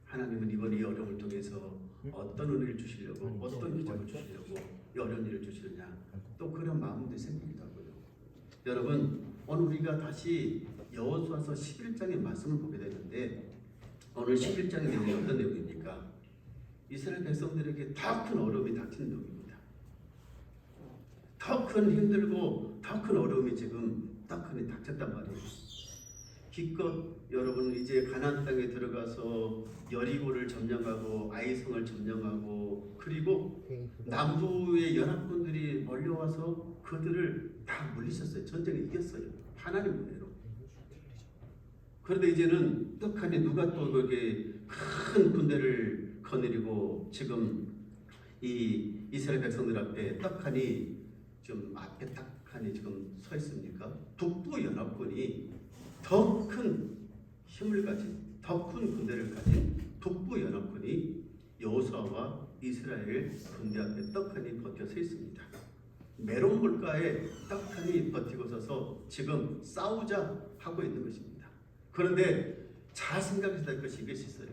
하나님은 이번 이 어려움을 통해서 어떤 은혜를 주시려고, 어떤 기적을 주시려고 이 어려운 일을 주시느냐, 또 그런 마음도 생기기도 하고요. 여러분, 오늘 우리가 다시 여호수아서 11장의 말씀을 보게 되는데, 오늘 11장의 내용이 어떤 내용입니까? 이스라엘 백성들에게 더 큰 어려움이 닥치는 내용입니다. 더 큰 힘들고 더 큰 어려움이 지금 떡하니 닥쳤단 말이에요. 기껏 여러분 이제 가나안 땅에 들어가서 여리고를 점령하고 아이성을 점령하고, 그리고 남부의 연합군들이 몰려와서 그들을 다 물리쳤어요. 전쟁에 이겼어요. 하나님 은혜로. 그런데 이제는 떡하니 누가 또 그게 큰 군대를 거느리고 지금 이 이스라엘 백성들 앞에 떡하니 좀 앞에 떡하니 지금 서 있습니까? 북부 연합군이 더 큰 힘을 가진, 더 큰 군대를 가진 북부 연합군이 여호수아와 이스라엘 군대 앞에 떡하니 버텨 서 있습니다. 메론 물가에 떡하니 버티고 서서 지금 싸우자 하고 있는 것입니다. 그런데 잘 생각해야 될 것이 이것이 있어요.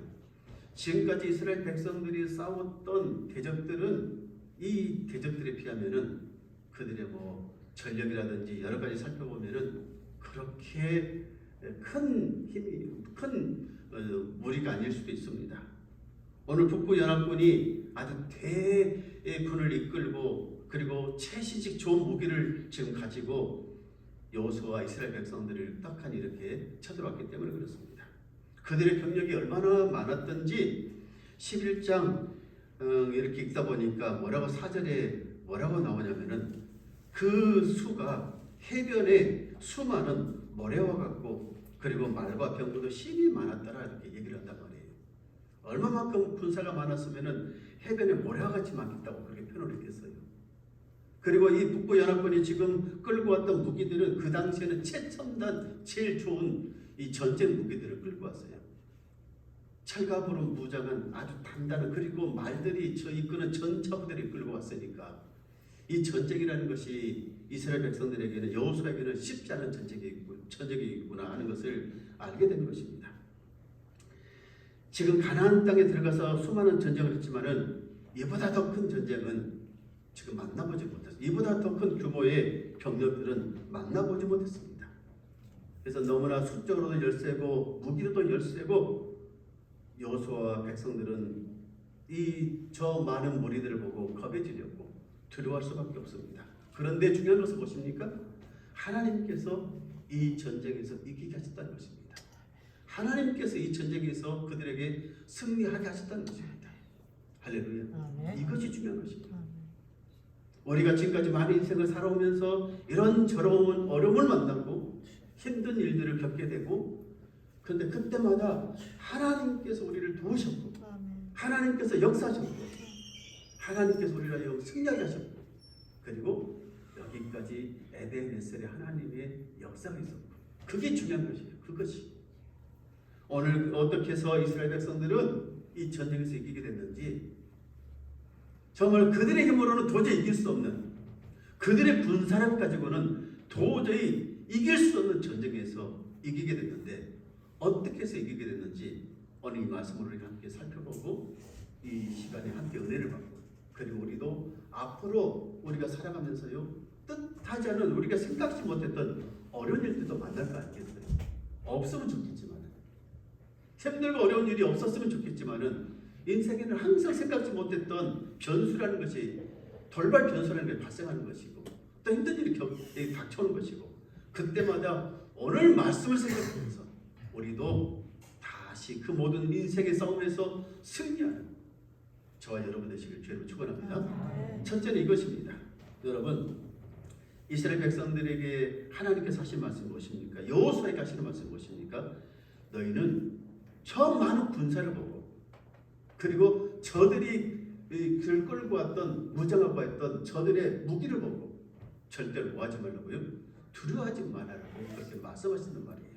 지금까지 이스라엘 백성들이 싸웠던 대적들은, 이 대적들에 비하면은 그들의 전력이라든지 여러 가지 살펴보면은 그렇게 큰 힘이, 큰 무리가 아닐 수도 있습니다. 오늘 북부 연합군이 아주 대군을 이끌고, 그리고 최신식 좋은 무기를 지금 가지고 여호수아와 이스라엘 백성들을 떡하니 이렇게 쳐들어왔기 때문에 그렇습니다. 그들의 병력이 얼마나 많았던지 11장 이렇게 읽다 보니까 뭐라고 4절에 뭐라고 나오냐면은 그 수가 해변에 수많은 모래와 같고, 그리고 말과 병거도 심히 많았더라 이렇게 얘기를 한단 말이에요. 얼마만큼 군사가 많았으면은 해변에 모래와 같이 많겠다고 그렇게 표현을 했겠어요. 그리고 이 북부 연합군이 지금 끌고 왔던 무기들은 그 당시에는 최첨단, 제일 좋은 이 전쟁 무기들을 끌고 왔어요. 철갑으로 무장한 아주 단단한, 그리고 말들이 저 이끄는 전차부대를 끌고 왔으니까 이 전쟁이라는 것이 이스라엘 백성들에게는, 여호수아에게는 쉽지 않은 전쟁이구나 하는 것을 알게 되는 것입니다. 지금 가나안 땅에 들어가서 수많은 전쟁을 했지만은 이보다 더 큰 전쟁은 지금 만나보지 못했어요. 이보다 더 큰 규모의 병력들은 만나보지 못했습니다. 그래서 너무나 수적으로도 열세고 무기로도 열세고, 여호수아와 백성들은 저 많은 무리들을 보고 겁에 질렸고 두려워할 수밖에 없습니다. 그런데 중요한 것은 무엇입니까? 하나님께서 이 전쟁에서 이기게 하셨다는 것입니다. 하나님께서 이 전쟁에서 그들에게 승리하게 하셨다는 것입니다. 할렐루야. 이것이 중요한 것입니다. 우리가 지금까지 많은 인생을 살아오면서 이런저런 어려움을 만나고 힘든 일들을 겪게 되고, 그런데 그때마다 하나님께서 우리를 도우셨고, 하나님께서 역사하셨고, 하나님께서 우리를 승리하게 하셨고, 그리고 여기까지 에베네셀의 하나님의 역사가 있었고, 그게 중요한 것이에요. 그것이 오늘 어떻게 해서 이스라엘 백성들은 이 전쟁에서 이기게 됐는지, 정말 그들의 힘으로는 도저히 이길 수 없는, 그들의 군사력 가지고는 도저히 이길 수 없는 전쟁에서 이기게 됐는데, 어떻게 해서 이기게 됐는지 오늘 이 말씀을 우리가 함께 살펴보고 이 시간에 함께 은혜를 받고, 그리고 우리도 앞으로 우리가 살아가면서요, 뜻하지 않은, 우리가 생각지 못했던 어려운 일들도 만날 거 아니겠어요? 없으면 좋겠지만, 힘들고 어려운 일이 없었으면 좋겠지만은, 인생에는 항상 생각지 못했던 변수라는 것이, 돌발 변수라는 게 발생하는 것이고, 또 힘든 일이 닥쳐오는 것이고, 그때마다 오늘 말씀을 생각하면서 우리도 다시 그 모든 인생의 싸움에서 승리하는 저와 여러분 되시길 주님으로 축원합니다. 첫째는 이것입니다. 여러분, 이스라엘 백성들에게 하나님께서 하신 말씀이 무엇입니까? 여호수아에게 하시는 말씀이 무엇입니까? 너희는 저 많은 군사를 보고, 그리고 저들이 글 끌고 왔던, 무장하고 했던 저들의 무기를 보고 절대로 뭐하지 말라고요? 두려워하지 말아라고 그렇게 말씀하시는 말이에요.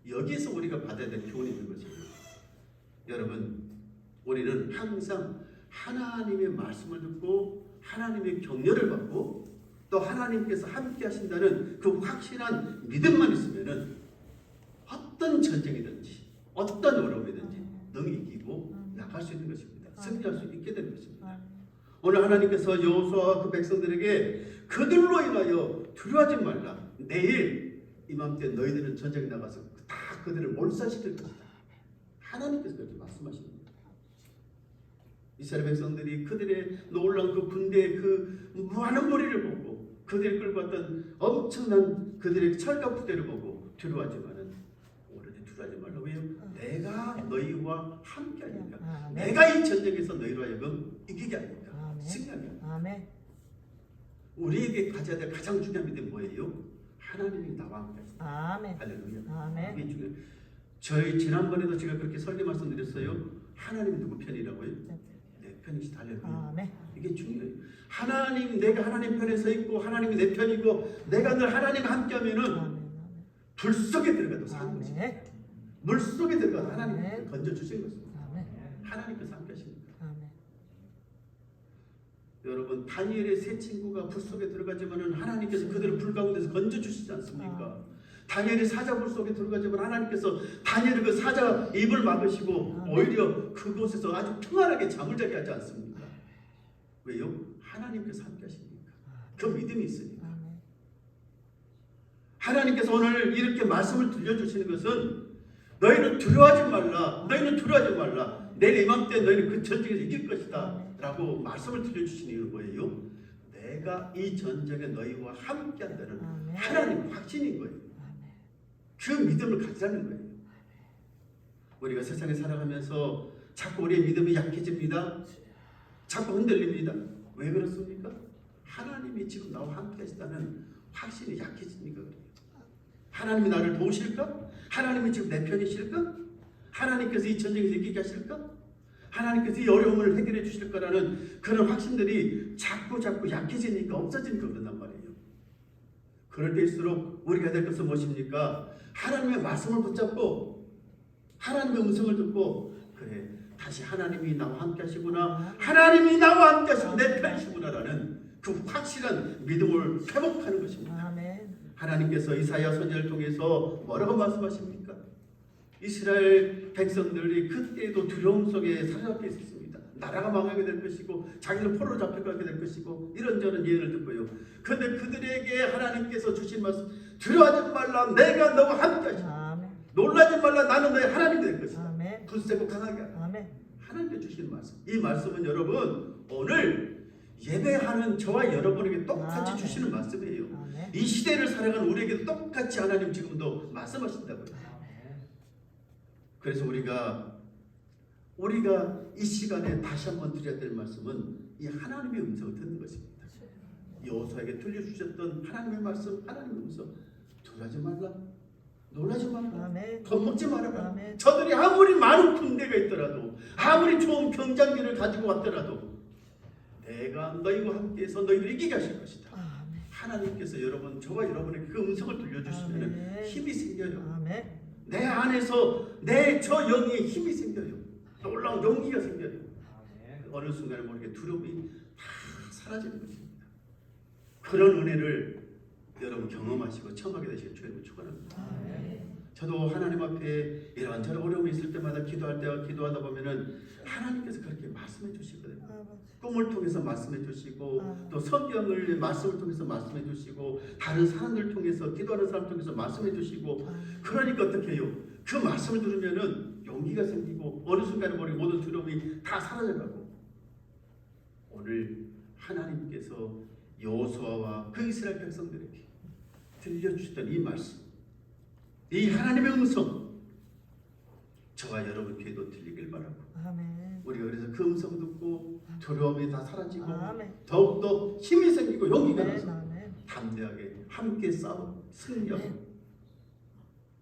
여기에서 우리가 받아야 될 교훈이 있는 것이에요. 여러분, 우리는 항상 하나님의 말씀을 듣고 하나님의 격려를 받고, 또 하나님께서 함께 하신다는 그 확실한 믿음만 있으면은 어떤 전쟁이든지 어떤 어려움이든지 능히 이기고 것입니다. 승리할 수 있게 되는 것입니다. 아멘. 오늘 하나님께서 여호수아와 그 백성들에게 그들로 인하여 두려워하지 말라. 내일 이맘때 너희들은 전쟁에 나가서 다 그들을 몰살시킬 것이다. 하나님께서 그렇게 말씀하십니다. 이스라엘 백성들이 그들의 놀라운 그 군대의 그 많은 무리를 보고 그들이 끌고 왔던 엄청난 그들의 철갑 부대를 보고 두려워하지만은 오로지 두려워하지 말라. 왜요? 내가 너희와 함께하니까. 내가 이 전쟁에서 너희로 하여금 이기게 하니까. 승리하게 하니까. 아멘. 우리에게 가져야 될 가장 중요한 믿음이 뭐예요? 하나님이 나와 함께 하신다. 아멘. 할렐루야. 아멘. 이게 중요해요. 저희 지난번에도 제가 그렇게 설교 말씀드렸어요. 하나님 누구 편이라고요? 내 편이시다. 할렐루야. 아멘. 이게 중요해요. 하나님, 내가 하나님 편에 서 있고 하나님이 내 편이고 내가 늘 하나님과 함께하면은 불 속에 들어가도 사는 것입니다. 물 속에 들어가도 하나님 건져 주신 것입니다. 하나님께서 함께하십니다. 여러분, 다니엘의 세 친구가 불 속에 들어가지만은 하나님께서 그들을 불 가운데서 건져 주시지 않습니까? 다니엘이 사자 불 속에 들어가지만 하나님께서 다니엘의 그 사자 입을 막으시고 오히려 그곳에서 아주 평안하게 잠을 자게 하지 않습니까? 왜요? 하나님께서 함께 하시니까. 그 믿음이 있으니까. 하나님께서 오늘 이렇게 말씀을 들려주시는 것은 너희는 두려워하지 말라. 너희는 두려워하지 말라. 내일 이맘때 너희는 그 전쟁에서 이길 것이다. 라고 말씀을 들려주시는 이유는 뭐예요? 내가 이 전쟁에 너희와 함께 한다는 하나님 확신인 거예요. 그 믿음을 가지라는 거예요. 우리가 세상에 살아가면서 자꾸 우리의 믿음이 약해집니다. 자꾸 흔들립니다. 왜 그렇습니까? 하나님이 지금 나와 함께 하시다는 확신이 약해지니까 그래요. 하나님이 나를 도우실까? 하나님이 지금 내 편이실까? 하나님께서 이 전쟁에서 이기게 하실까? 하나님께서 이 어려움을 해결해 주실 거라는 그런 확신들이 자꾸 약해지니까 없어지니까 그런단 말이에요. 그럴 때일수록 우리가 될 것은 무엇입니까? 하나님의 말씀을 붙잡고 하나님의 음성을 듣고 그래 다시 하나님이 나와 함께 하시구나, 하나님이 나와 함께 하시고 내 편이시구나라는 그 확실한 믿음을 회복하는 것입니다. 아멘. 하나님께서 이사야 선지자를 통해서 뭐라고 말씀하십니까? 이스라엘 백성들이 그때도 두려움 속에 사로잡혀 있었습니다. 나라가 망하게 될 것이고 자기들 포로로 잡혀가게 될 것이고 이런저런 예언을 듣고요. 그런데 그들에게 하나님께서 주신 말씀, 두려워하지 말라, 내가 너와 함께 하시다. 놀라지 말라, 나는 너의 하나님이 될 것이다. 굳세고 강하게 하라. 하나님께 주신 말씀. 이 말씀은 여러분 오늘 예배하는 저와 여러분에게 똑같이 주시는 말씀이에요. 이 시대를 살아가는 우리에게 똑같이 하나님 지금도 말씀하신다고요. 그래서 우리가 이 시간에 다시 한번 드려야 될 말씀은 이 하나님의 음성을 듣는 것입니다. 여호수아에게 들려주셨던 하나님의 말씀, 하나님의 음성. 두려워하지 말라, 놀라지 말라, 겁먹지 말아라. 저들이 아무리 많은 군대가 있더라도 아무리 좋은 병장기를 가지고 왔더라도 내가 너희와 함께해서 너희를 이기게 하실 것이다. 하나님께서 여러분, 저와 여러분에게 그 음성을 들려주시면 힘이 생겨요. 내 안에서 저 영의 힘이 생겨요. 놀라운 용기가 생겨요. 어느 순간에 모르게 두려움이 다 사라지는 것입니다. 그런 은혜를 여러분 경험하시고 체험하게 되시길 주님을 축원합니다. 저도 하나님 앞에 이런저런 어려움이 있을 때마다 기도하다 보면은 하나님께서 그렇게 말씀해 주시거든요. 꿈을 통해서 말씀해 주시고 또 성경을 말씀을 통해서 말씀해 주시고 다른 사람들 통해서 기도하는 사람 통해서 말씀해 주시고 그러니까 어떻게 해요? 그 말씀을 들으면은 용기가 생기고 어느 순간에 우리 모든 두려움이 다 사라져가고 오늘 하나님께서 여호수아와 그 이스라엘 백성들에게 들려주셨던 이 말씀, 이 하나님의 음성 저와 여러분 귀에도 들리길 바라고 우리가 그래서 그 음성 듣고 두려움이 다 사라지고 더욱더 힘이 생기고 용기가 나서 담대하게 함께 싸워 승리하고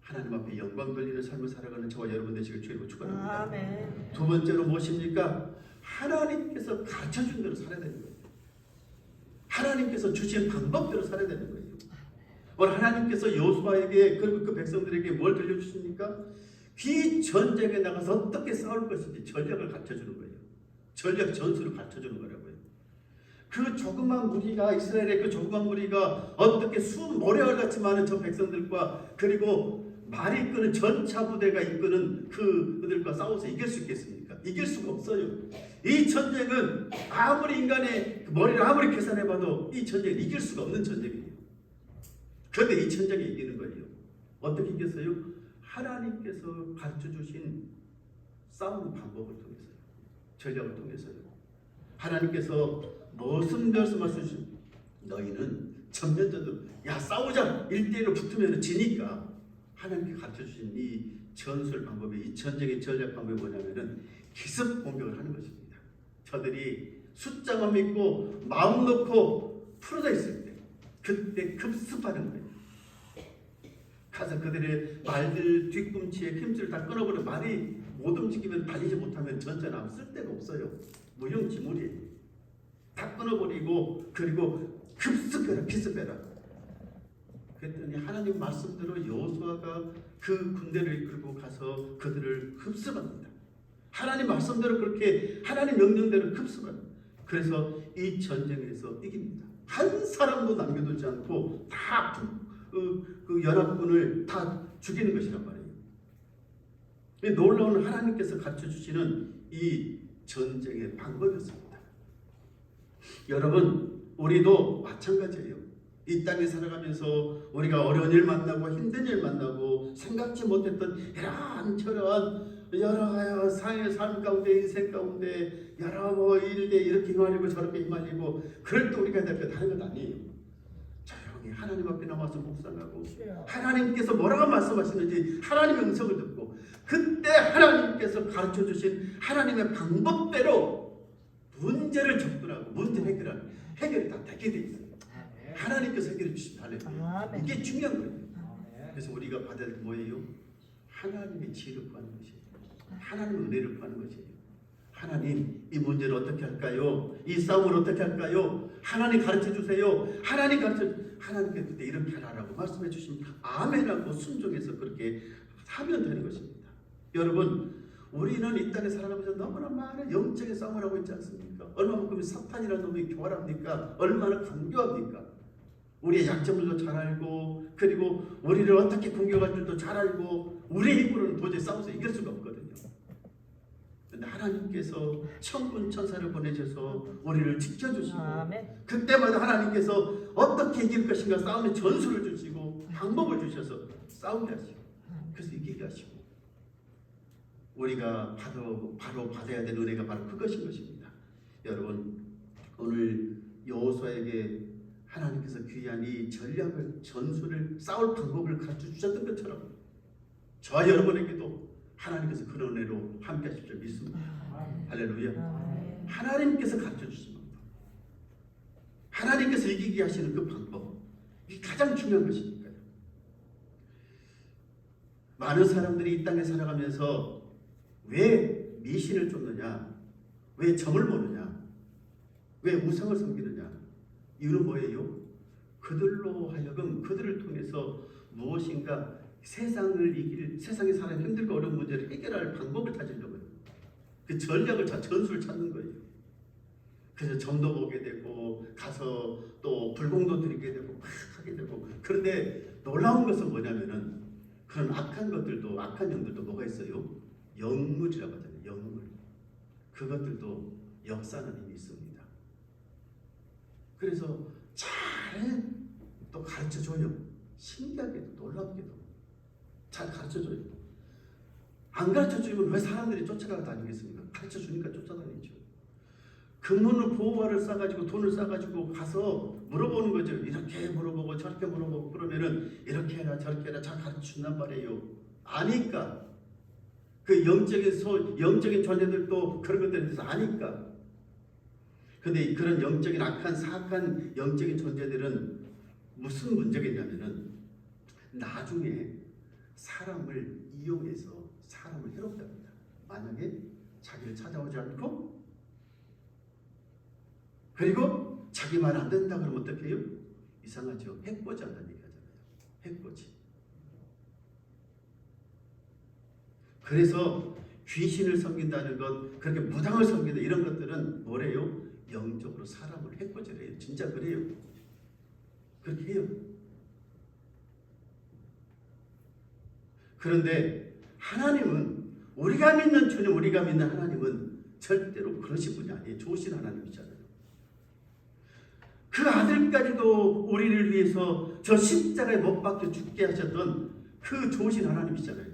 하나님 앞에 영광 돌리는 삶을 살아가는 저와 여러분 되시길 주님으로 축원합니다. 두 번째로 무엇입니까? 하나님께서 가르쳐준 대로 살아야 되는 거예요. 하나님께서 주신 방법대로 살아야 되는 거예요. 오늘 하나님께서 여호수아에게 그리고 그 백성들에게 뭘 들려주십니까? 이 전쟁에 나가서 어떻게 싸울 것인지 전략을 가르쳐주는 거예요. 전략 전술을 가르쳐주는 거라고요. 그 조그만 무리가 이스라엘의 그 조그만 무리가 어떻게 수은 모래알 같이 많은 저 백성들과 그리고 말이 이끄는 전차 부대가 이끄는 그들과 싸워서 이길 수 있겠습니까? 이길 수가 없어요. 이 전쟁은 아무리 인간의 머리를 아무리 계산해봐도 이 전쟁은 이길 수가 없는 전쟁이에요. 그런데 이 전쟁이 이기는 거예요. 어떻게 이겼어요? 하나님께서 가르쳐 주신 싸우는 방법을 통해서요. 전략을 통해서요. 하나님께서 무슨 말씀하시죠? 너희는 전면전으로 야 싸우자 1대1로 붙으면 지니까 하나님께 가르쳐 주신 이 전술 방법이 이 전쟁의 전략 방법이 뭐냐면은 기습 공격을 하는 것입니다. 저들이 숫자만 믿고 마음 놓고 풀어져 있을 때 그때 급습하는 거예요. 가서 그들의 말들 뒤꿈치에 힘줄을 다 끊어버려 말이 못 움직이면 달리지 못하면 전차는 아무 쓸데가 없어요. 무용지물이에요. 다 끊어버리고 그리고 급습해라 기습해라. 그랬더니 하나님 말씀대로 여호수아가 그 군대를 이끌고 가서 그들을 흡습합니다. 하나님 말씀대로 그렇게 하나님 명령대로 흡습합니다. 그래서 이 전쟁에서 이깁니다. 한 사람도 남겨두지 않고 다 그 연합군을 다 죽이는 것이란 말이에요. 놀라운 하나님께서 가르쳐 주시는 이 전쟁의 방법이었습니다. 여러분 우리도 마찬가지예요. 이 땅에 살아가면서 우리가 어려운 일 만나고 힘든 일 만나고 생각지 못했던 이런저런 여러 사회의 삶 가운데 인생 가운데 여러 일에 이렇게 휘말리고 저렇게 휘말리고 그럴 때 우리가 해야 될 것 하는 것 아니에요. 조용히 하나님 앞에 나와서 묵상하고 하나님께서 뭐라고 말씀하시는지 하나님의 음성을 듣고 그때 하나님께서 가르쳐 주신 하나님의 방법대로 문제를 접근하고 문제를 해결하는 해결이 다 되게 돼 있어요. 하나님께서 해결해 주신 할렐루야. 이게 중요한 거예요. 그래서 우리가 받아야 될 뭐예요? 하나님의 지혜를 구하는 것이에요. 하나님의 은혜를 구하는 것이에요. 하나님 이 문제를 어떻게 할까요? 이 싸움을 어떻게 할까요? 하나님 가르쳐 주세요. 하나님께 그때 이렇게 하라고 말씀해 주시면 아멘하고 순종해서 그렇게 하면 되는 것입니다. 여러분 우리는 이 땅에 살아가면서 너무나 많은 영적인 싸움을 하고 있지 않습니까? 얼마만큼 사탄이라는 놈이 교활합니까? 얼마나 강교합니까? 우리의 약점들도 잘 알고 그리고 우리를 어떻게 공격할 줄도 잘 알고 우리의 힘으로는 도저히 싸워서 이길 수가 없거든요. 그런데 하나님께서 천군 천사를 보내셔서 우리를 지켜주시고 그때마다 하나님께서 어떻게 이길 것인가 싸움의 전술을 주시고 방법을 주셔서 싸우게 하시고 그래서 이기게 하시고 우리가 바로 받아야 될 은혜가 바로 그것인 것입니다. 여러분 오늘 여호수아에게 하나님께서 귀한 이 전략을 전술을 싸울 방법을 가르쳐 주셨던 것처럼 저와 여러분에게도 하나님께서 그런 은혜로 함께 하실 줄 믿습니다. 할렐루야. 하나님께서 가르쳐 주신 방법 하나님께서 이기게 하시는 그 방법 이게 가장 중요한 것이니까요. 많은 사람들이 이 땅에 살아가면서 왜 미신을 쫓느냐 왜 점을 보느냐 왜 우상을 섬기느냐 이유는 뭐예요? 그들로 하여금 그들을 통해서 무엇인가 세상을 이길 세상에 사는 힘들고 어려운 문제를 해결할 방법을 찾으려고 해요. 그 전략을 전술을 찾는 거예요. 그래서 점도 보게 되고 가서 또 불공도 드리게 되고 막 하게 되고 그런데 놀라운 것은 뭐냐면은 그런 악한 것들도 악한 영들도 뭐가 있어요? 영물이라고 하잖아요. 영물. 그것들도 역사는 힘이 있습니다. 그래서 잘 또 가르쳐줘요. 신기하게도 놀랍게도 잘 가르쳐줘요. 안 가르쳐주면 왜 사람들이 쫓아가 다니겠습니까? 가르쳐주니까 쫓아다니죠. 금문을 보호화를 싸가지고 돈을 싸가지고 가서 물어보는 거죠. 이렇게 물어보고 저렇게 물어보고 그러면은 이렇게 해라 저렇게 해라 잘 가르쳐준단 말이에요. 아니까 그 영적인 존재들도 그런 것들에 대해서 아니까. 근데 그런 영적인 악한 사악한 영적인 존재들은 무슨 문제가 있냐면은 나중에 사람을 이용해서 사람을 해롭답니다. 만약에 자기를 찾아오지 않고 그리고 자기 말 안 된다 그러면 어떻게 해요? 이상하죠. 해코지 한다는 얘기 하잖아요. 해코지. 그래서 귀신을 섬긴다는 것, 그렇게 무당을 섬긴다 이런 것들은 뭐래요? 영적으로 사람을 해코지를 해요. 진짜 그래요. 그렇게 해요. 그런데 하나님은 우리가 믿는 주님, 우리가 믿는 하나님은 절대로 그러신 분이 아니에요. 좋으신 하나님이잖아요. 그 아들까지도 우리를 위해서 저 십자가에 못 박혀 죽게 하셨던 그 좋으신 하나님이잖아요.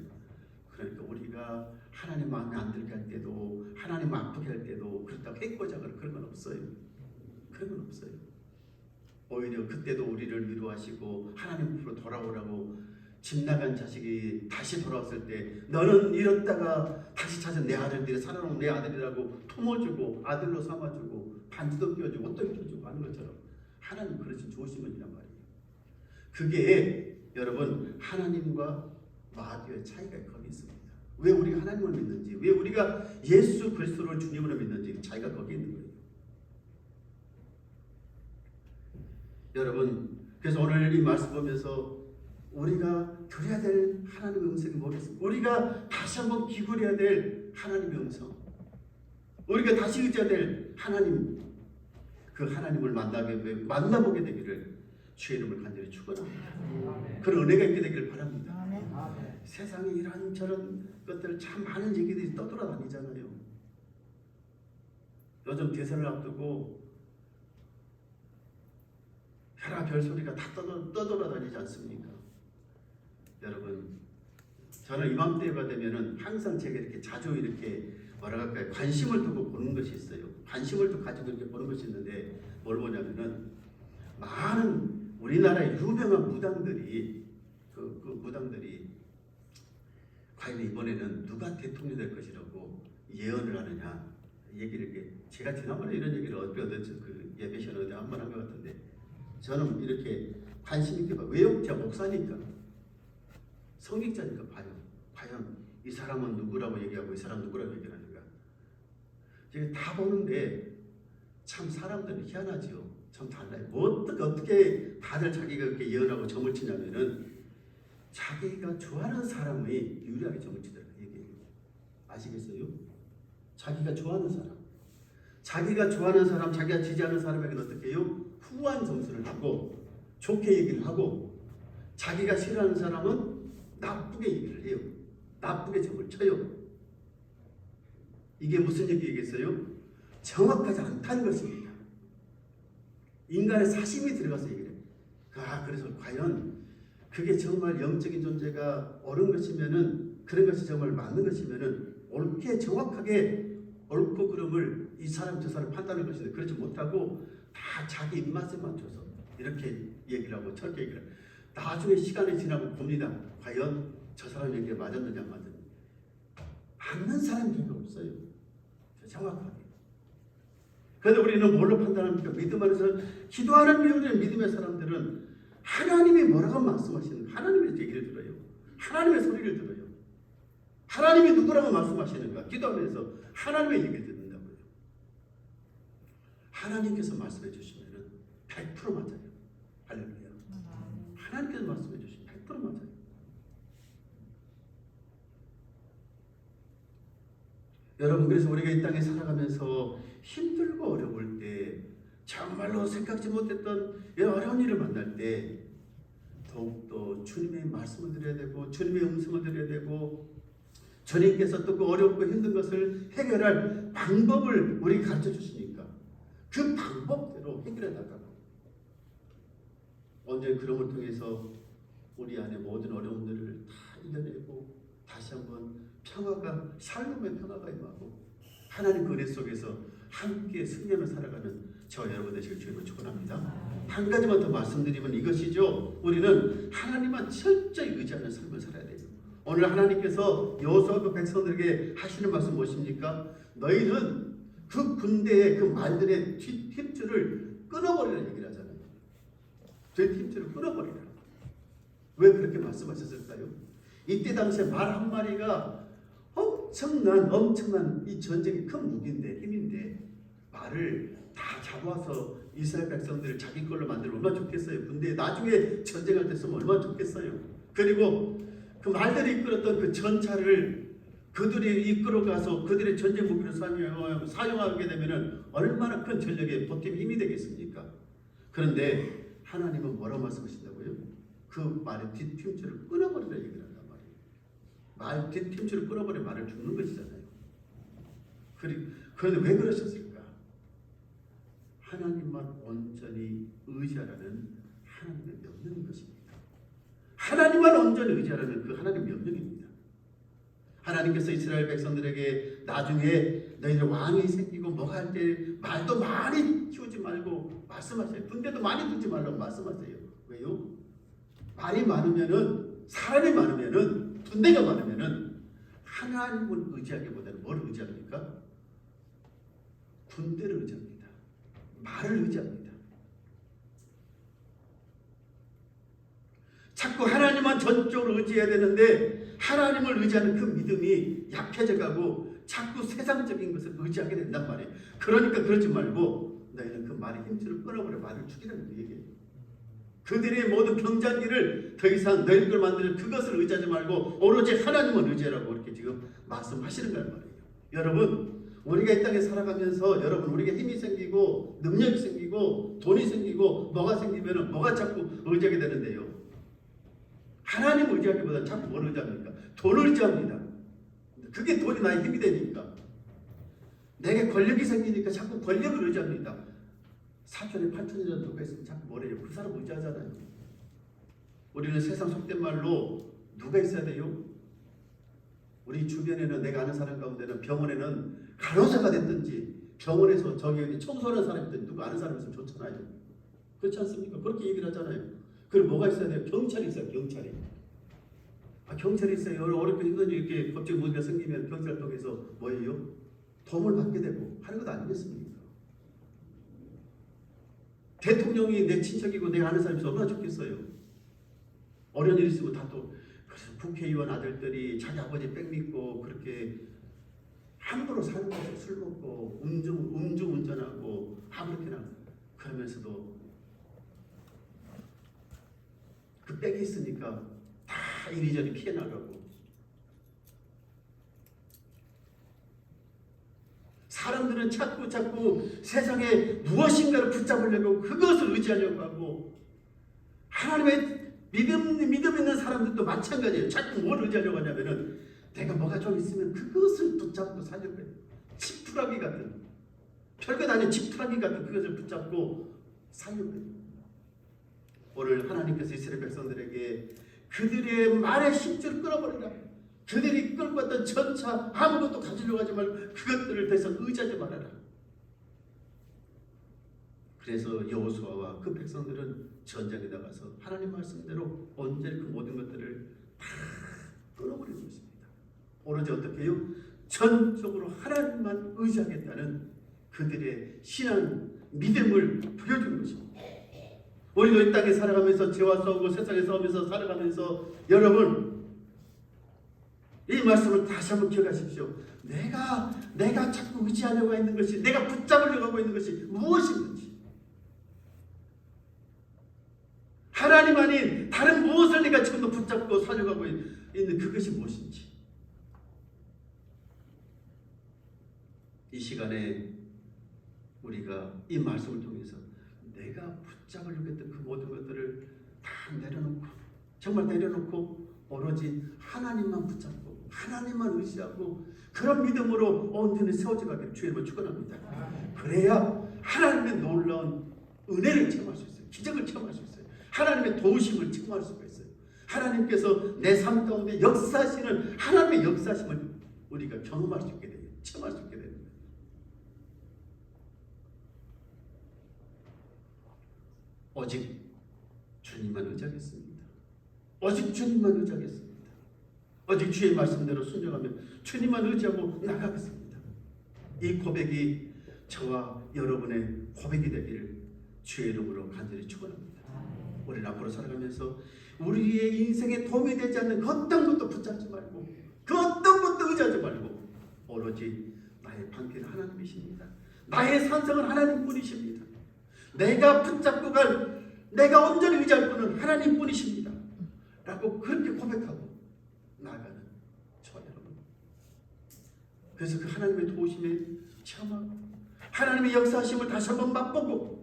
그러니까 우리가 하나님 마음에 안 들게 할 때도, 하나님 아프게 할 때도 그렇다고 해코자거나 그런 건 없어요. 그런 건 없어요. 오히려 그때도 우리를 위로하시고 하나님 앞으로 돌아오라고, 집 나간 자식이 다시 돌아왔을 때 너는 잃었다가 다시 찾은 내 아들들이 살아남은 내 아들이라고 품어주고 아들로 삼아주고 반지도 끼워주고 옷도 입혀주고 하는 것처럼 하나님 그러신 좋으신 분이란 말이에요. 그게 여러분 하나님과 마귀의 차이가 거기 있습니다. 왜 우리가 하나님을 믿는지, 왜 우리가 예수 그리스도를 주님으로 믿는지 차이가 거기 있는 거예요. 여러분, 그래서 오늘 이 말씀 보면서 우리가 들어야 될 하나님의 음성이 뭐겠습니까? 우리가 다시 한번 기울여야 될 하나님의 음성, 우리가 다시 의지해야 될 하나님, 그 하나님을 만나보게 되기를 주의 이름을 간절히 축원합니다. 그런 은혜가 있게 되기를 바랍니다. 세상에 이런저런 것들 참 많은 얘기들이 떠돌아다니잖아요. 요즘 대선을 앞두고 혈압 별소리가 다 떠돌아다니지 않습니까? 여러분, 저는 이맘때가 되면은 항상 제가 이렇게 자주 이렇게 뭐라 할까요? 관심을 두고 보는 것이 있어요. 관심을 두고 가지고 이렇게 보는 것이 있는데 뭘 보냐면은 많은 우리나라의 유명한 무당들이 그 무당들이 과연 이번에는 누가 대통령이 될 것이라고 예언을 하느냐 얘기를 이렇게 제가 지난번에 이런 얘기를 그 예배 시간에 어디 한번 한 것 같은데 저는 이렇게 관심 있게 봐. 왜요? 제가 목사니까 성직자니까 봐요. 과연 이 사람은 누구라고 얘기하고 이 사람 누구라고 얘기하는가. 제가 다 보는데 참 사람들은 희한하지요. 참 달라요. 뭐 어떻게 다들 자기가 그렇게 예언하고 점을 치냐면은 자기가 좋아하는 사람이 유리하게 점을 치더라고요. 얘기해요. 아시겠어요? 자기가 좋아하는 사람, 자기가 좋아하는 사람, 자기가 지지하는 사람에게는 어떻게 해요? 후한 점수를 주고 좋게 얘기를 하고, 자기가 싫어하는 사람은 나쁘게 얘기를 해요. 나쁘게 점을 쳐요. 이게 무슨 얘기겠어요? 정확하지 않다는 것입니다. 인간의 사심이 들어가서 얘기를 해요. 그래서 과연 그게 정말 영적인 존재가 옳은 것이면은, 그런 것이 정말 맞는 것이면은 옳게 정확하게 옳고 그름을 이 사람 저 사람 판단할 것인데 그렇지 못하고 다 자기 입맛에 맞춰서 이렇게 얘기를 하고 저렇게 얘기를 하고 나중에 시간이 지나고 봅니다. 과연 저 사람 얘기가 맞았느냐 안 맞았느냐. 맞는 사람이 별로 없어요. 정확하게. 그런데 우리는 뭘로 판단합니까? 믿음 안에서 기도하는 믿음의 사람들은 하나님이 뭐라고 말씀하시는, 하나님의 얘기를 들어요. 하나님의 소리를 들어요. 하나님이 누구라고 말씀하시는가? 기도하면서 하나님의 얘기를 듣는다고요. 하나님께서 말씀해 주시면 100% 맞아요. 할렐루야. 하나님께서 말씀해 주시면 100% 맞아요. 여러분, 그래서 우리가 이 땅에 살아가면서 힘들고 어려울 때, 정말로 생각지 못했던 어려운 일을 만날 때 더욱더 주님의 말씀을 드려야 되고 주님의 음성을 드려야 되고 주님께서 또 그 어렵고 힘든 것을 해결할 방법을 우리에게 가르쳐 주시니까 그 방법대로 해결해 나가고, 언제 그럼을 통해서 우리 안에 모든 어려움들을 다 이겨내고 다시 한번 평화가, 샬롬의 평화가 임하고 하나님 그 은혜 속에서 함께 승리하며 살아가는 저와 여러분 되시길 주님을 축원합니다. 한 가지만 더 말씀드리면 이것이죠. 우리는 하나님만 철저히 의지하는 삶을 살아야 돼요. 오늘 하나님께서 여호수아 그 백성들에게 하시는 말씀 무엇입니까? 너희는 그 군대의 그 말들의 뒷힘줄을 끊어버리라는 얘기를 하잖아요. 뒷힘줄을 끊어버리라. 왜 그렇게 말씀하셨을까요? 이때 당시에 말 한 마리가 엄청난 이 전쟁의 큰 무기인데, 힘인데 말을 다 잡아서 이스라엘 백성들을 자기 걸로 만들면 얼마나 좋겠어요. 근데 나중에 전쟁할 때 쓰면 얼마나 좋겠어요. 그리고 그 말들이 이끌었던 그 전차를 그들이 이끌어가서 그들의 전쟁 무기로 사용하게 되면 얼마나 큰 전력의 보탬 힘이 되겠습니까? 그런데 하나님은 뭐라고 말씀하신다고요? 그 말의 뒷힘줄을 끊어버리라 얘기를 한단 말이에요. 말 뒷팀줄을 끊어버려 말을 죽는 것이잖아요. 그런데 왜 그러셨을까? 하나님만 온전히 의지하라는 하나님의 명령인 것입니다. 하나님만 온전히 의지하라는 그 하나님의 명령입니다. 하나님께서 이스라엘 백성들에게 나중에 너희들 왕이 생기고 뭐가 할 때 말도 많이 키우지 말고 말씀하세요. 군대도 많이 두지 말라고 말씀하세요. 왜요? 말이 많으면은, 사람이 많으면은, 군대가 많으면은 하나님을 의지하기보다는 뭘 의지합니까? 군대를 의지합니다. 말을 의지합니다. 자꾸 하나님만 전적으로 의지해야 되는데 하나님을 의지하는 그 믿음이 약해져 가고 자꾸 세상적인 것을 의지하게 된단 말이에요. 그러니까 그러지 말고 너희는 그 말의 힘줄을 끊어버려 말을 죽이라는 얘기예요. 그들의 모든 경작기를 더 이상 너희들 만드는 그것을 의지하지 말고 오로지 하나님을 의지하라고 이렇게 지금 말씀하시는 거란 말이에요. 여러분, 우리가 이 땅에 살아가면서 여러분 우리가 힘이 생기고 능력이 생기고 돈이 생기고 뭐가 생기면 뭐가 자꾸 의지하게 되는데요. 하나님 의지하기보다 자꾸 뭘 의지합니까? 돈을 의지합니다. 그게 돈이 나의 힘이 되니까. 내게 권력이 생기니까 자꾸 권력을 의지합니다. 사촌에 8천이라도 누가 있으면 자꾸 뭐래요? 그 사람 의지하잖아요. 우리는 세상 속된 말로 누가 있어야 돼요? 우리 주변에는 내가 아는 사람 가운데는 병원에는 간호사가 됐든지 병원에서 저기 청소하는 사람이든 누가 아는 사람이 있으면 좋잖아요. 그렇지 않습니까? 그렇게 얘기를 하잖아요. 그럼 뭐가 있어야 돼요? 경찰이 있어요. 경찰이. 경찰이 있어요. 어렵게 힘든지 이렇게 갑자기 문제가 생기면 경찰 통해서 뭐예요? 도움을 받게 되고 하는 것 아니겠습니까? 대통령이 내 친척이고 내가 아는 사람이 얼마나 좋겠어요. 어려운 일 있으면 다 또 국회의원 아들들이 자기 아버지 백 믿고 그렇게 함부로 사는 거죠. 술 먹고 음주운전하고 아무렇게나 그러면서도 그 백이 있으니까 다 이리저리 피해 나가고 사람들은 자꾸 세상에 무엇인가를 붙잡으려고 그것을 의지하려고 하고 하나님의 믿음 있는 사람들도 마찬가지예요. 자꾸 뭘 의지하려고 하냐면은 내가 뭐가 좀 있으면 그것을 붙잡고 살려고 해요. 지푸라기 같은 별것 아닌 지푸라기 같은 그것을 붙잡고 살려고 해요. 오늘 하나님께서 이스라엘 백성들에게 그들의 말의 힘줄을 끊어버리라. 그들이 끌고 왔던 전차 아무것도 가지려고 하지 말고 그것들을 더 이상 의지하지 말아라. 그래서 여호수아와 그 백성들은 전장에 나가서 하나님 말씀대로 온전히 그 모든 것들을 다 끊어버리는 것입니다. 오로지 어떻게 해요? 전적으로 하나님만 의지하겠다는 그들의 신앙, 믿음을 보여주는 것입니다. 우리도 이 땅에 살아가면서 죄와 싸우고 세상에 싸우면서 살아가면서 여러분 이 말씀을 다시 한번 기억하십시오. 내가 자꾸 의지하려고 있는 것이 내가 붙잡으려고 하고 있는 것이 무엇인지 하나님 아닌 다른 무엇을 내가 지금도 붙잡고 살려가고 있는 그것이 무엇인지 이 시간에 우리가 이 말씀을 통해서 내가 붙잡으려고 했던 그 모든 것들을 다 내려놓고 정말 내려놓고 오로지 하나님만 붙잡고 하나님만 의지하고 그런 믿음으로 온전히 세워져 가기를 주님을 축원합니다. 그래야 하나님의 놀라운 은혜를 체험할 수 있어요. 기적을 체험할 수 있어요. 하나님의 도우심을 체험할 수가 있어요. 하나님께서 내 삶 가운데 역사하시는 하나님의 역사심을 우리가 경험할 수 있게 돼요. 체험할 수 있게 됩니다. 오직 주님만 의지하겠습니다. 오직 주님만 의지하겠습니다. 오직 주의 말씀대로 순종하며 주님만 의지하고 나가겠습니다. 이 고백이 저와 여러분의 고백이 되기를 주의 이름으로 간절히 축원합니다. 우리는 앞으로 살아가면서 우리의 인생에 도움이 되지 않는 그 어떤 것도 붙잡지 말고 그 어떤 것도 의지하지 말고 오로지 나의 방패는 하나님이십니다. 나의 산성은 하나님뿐이십니다. 내가 붙잡고 갈 내가 온전히 의지할 분은 하나님뿐이십니다. 라고 그렇게 고백하고 나아가는 저와 여러분. 그래서 그 하나님의 도우심에 체험하고 하나님의 역사하심을 다시 한번 맛보고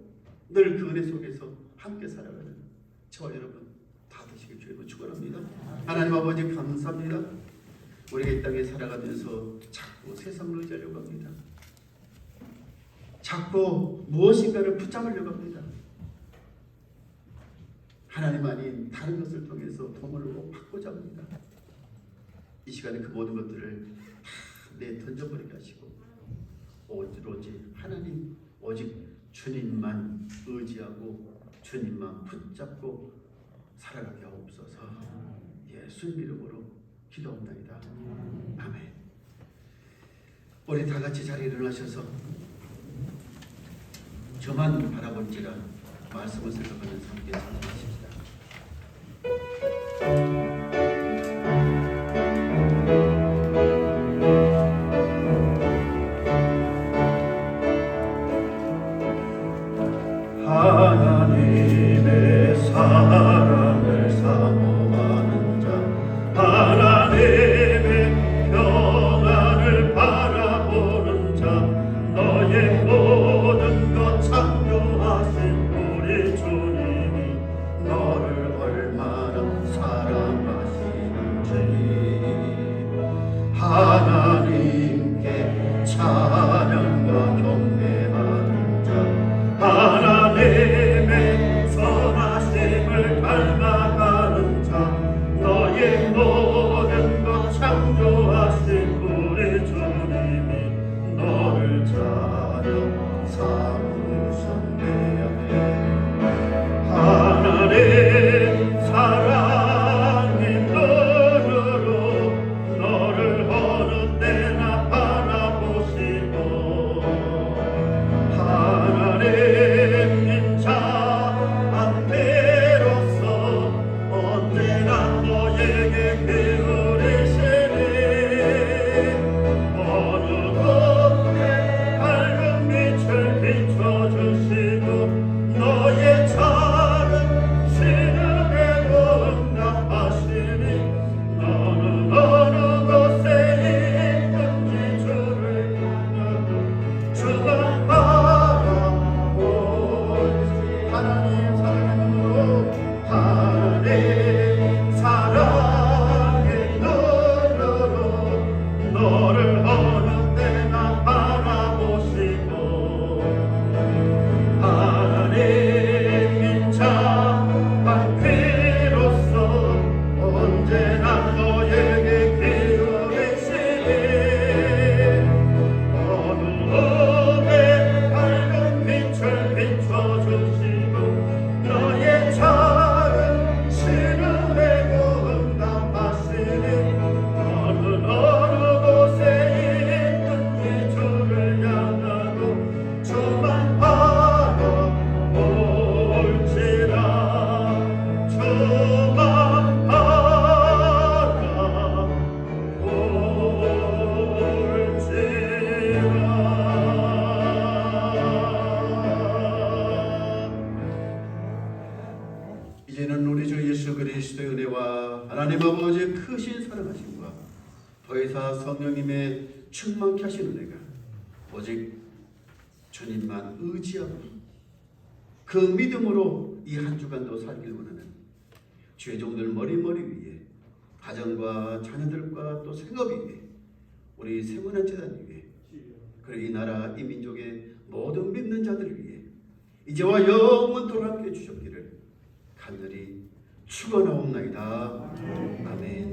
늘 그 은혜 속에서 함께 살아가는 저와 여러분 다 되시길 주님으로 축원합니다. 하나님 아버지 감사합니다. 우리가 이 땅에 살아가면서 자꾸 세상을 의지하려고 합니다. 자꾸 무엇인가를 붙잡으려고 합니다. 하나님 아닌 다른 것을 통해서 도움을 꼭 받고자 합니다. 이 시간에 그 모든 것들을 다 내던져버리게 하시고 오로지 하나님, 오직 주님만 의지하고 주님만 붙잡고 살아가게 하옵소서. 예수님 이름으로 기도합니다. 아멘. 우리 다 같이 자리에 일어나셔서 저만 바라볼지라 말씀을 생각하면서 함께 찬양하십시다. 하나님의 사랑을 사모하는 자, 하나님의 평안을 바라보는 자, 너의 모든 것 창조하신 우리 주님이 너를 얼마나 사랑하시는지 하나님께 찬양과 경배하는 자, 하나님의 선하심을 닮아가는 자, 너의 모든 것 창조하신 우리 주님이 너를 자녀 삼으셨네. 하나님 사랑의 눈으로 너를 어느 때나 바라보시고 하나님 자 안대로서 언제나 너에게 기울이시니 어느 곳에 밝은 빛을 비춰주시고 너의 작은 신음에도 응답하시니 너는 어느 곳에 있든지 주를 향하고 주가 하나님 사랑의 눈으로 너를 어느 때나 바라보시고 하나님 인자한 피로써 언제나 너에게 기울이시니 어두움에 밝은 빛을 비춰주시고 너의 작은 신음에도 응답하시니 너는 어느 곳에 있든지 주를 향하고 주만 바라볼지라 주만 이제는 우리 주 예수 그리스도의 은혜와 하나님 아버지의 크신 사랑하심과 더이사 성령님의 충만케 하신 은혜가 오직 주님만 의지하고 그 믿음으로 이 한 주간도 살길 원하는 주의 종들 머리머리 위에 가정과 자녀들과 또 생업이 위에 우리 세문안 재단 위에 그리고 이 나라 이 민족의 모든 믿는 자들 위에 이제와 영원토록 함께 해주셨기를 간절히 축원하옵나이다. 아멘.